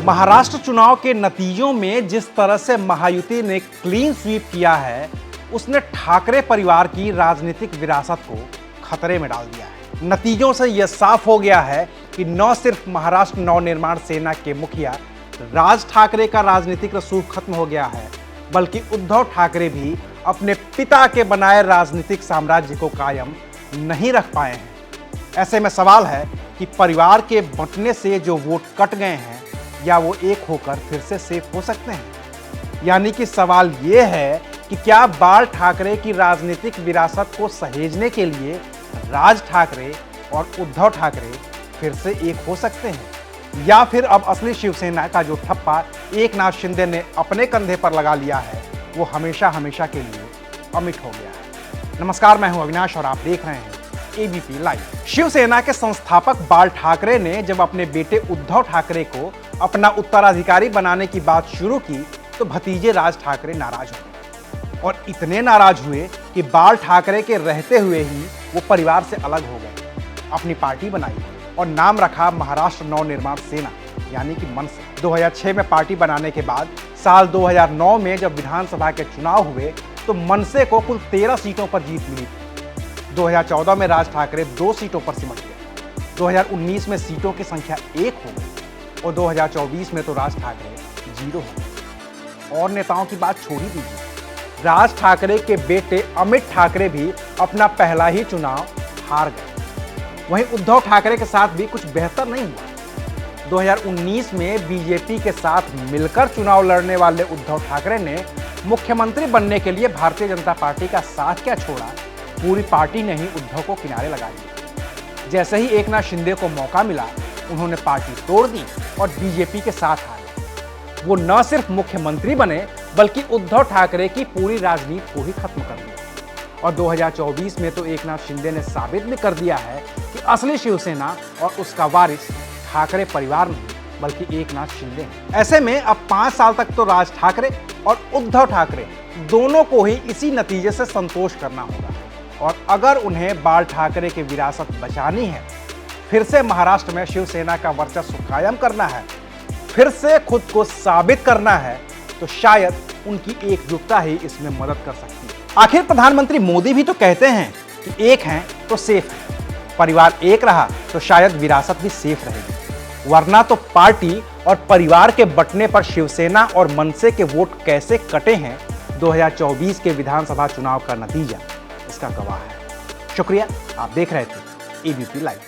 महाराष्ट्र चुनाव के नतीजों में जिस तरह से महायुति ने क्लीन स्वीप किया है, उसने ठाकरे परिवार की राजनीतिक विरासत को खतरे में डाल दिया है। नतीजों से यह साफ हो गया है कि न सिर्फ महाराष्ट्र नवनिर्माण सेना के मुखिया राज ठाकरे का राजनीतिक रसूख खत्म हो गया है, बल्कि उद्धव ठाकरे भी अपने पिता के बनाए राजनीतिक साम्राज्य को कायम नहीं रख पाए हैं। ऐसे में सवाल है कि परिवार के बंटने से जो वोट कट गए हैं, या वो एक होकर फिर से सेफ हो सकते हैं। यानी कि सवाल ये है कि क्या बाल ठाकरे की राजनीतिक विरासत को सहेजने के लिए राज ठाकरे और उद्धव ठाकरे फिर से एक हो सकते हैं, या फिर अब असली शिवसेना का जो ठप्पा एकनाथ शिंदे ने अपने कंधे पर लगा लिया है, वो हमेशा हमेशा के लिए अमिट हो गया है। नमस्कार, मैं हूं अविनाश और आप देख रहे हैं एबीपी लाइव। शिवसेना के संस्थापक बाल ठाकरे ने जब अपने बेटे उद्धव ठाकरे को अपना उत्तराधिकारी बनाने की बात शुरू की, तो भतीजे राज ठाकरे नाराज हुए और इतने नाराज हुए कि बाल ठाकरे के रहते हुए ही वो परिवार से अलग हो गए, अपनी पार्टी बनाई और नाम रखा महाराष्ट्र नवनिर्माण सेना, यानी कि मनसे। 2006 में पार्टी बनाने के बाद साल 2009 में जब विधानसभा के चुनाव हुए, तो मनसे को कुल 13 सीटों पर जीत मिली। 2014 में राज ठाकरे 2 सीटों पर सिमट गए, 2019 में सीटों की संख्या 1 हो गई और 2024 में तो राज ठाकरे 0 हो गए। और नेताओं की बात छोड़ ही दीजिए, राज ठाकरे के बेटे अमित ठाकरे भी अपना पहला ही चुनाव हार गए। वहीं उद्धव ठाकरे के साथ भी कुछ बेहतर नहीं हुआ। 2019 में बीजेपी के साथ मिलकर चुनाव लड़ने वाले उद्धव ठाकरे ने मुख्यमंत्री बनने के लिए भारतीय जनता पार्टी का साथ क्या छोड़ा, पूरी पार्टी ने ही उद्धव को किनारे लगा दिया। जैसे ही एकनाथ शिंदे को मौका मिला, उन्होंने पार्टी तोड़ दी और बीजेपी के साथ आ गए। वो न सिर्फ मुख्यमंत्री बने, बल्कि उद्धव ठाकरे की पूरी राजनीति को ही खत्म कर दिया। और 2024 में तो एकनाथ शिंदे ने साबित भी कर दिया है कि असली शिवसेना और उसका वारिस ठाकरे परिवार नहीं, बल्कि एकनाथ शिंदे हैं। ऐसे में अब 5 साल तक तो राज ठाकरे और उद्धव ठाकरे दोनों को ही इसी नतीजे से संतोष करना होगा। और अगर उन्हें बाल ठाकरे की विरासत बचानी है, फिर से महाराष्ट्र में शिवसेना का वर्चस्व कायम करना है, फिर से खुद को साबित करना है, तो शायद उनकी एकजुटता ही इसमें मदद कर सकती है। आखिर प्रधानमंत्री मोदी भी तो कहते हैं कि एक हैं तो सेफ है। परिवार एक रहा तो शायद विरासत भी सेफ रहेगी, वरना तो पार्टी और परिवार के बंटने पर शिवसेना और मनसे के वोट कैसे कटे हैं, 2024 के विधानसभा चुनाव का नतीजा इसका गवाह है। शुक्रिया, आप देख रहे थे एबीपी लाइव।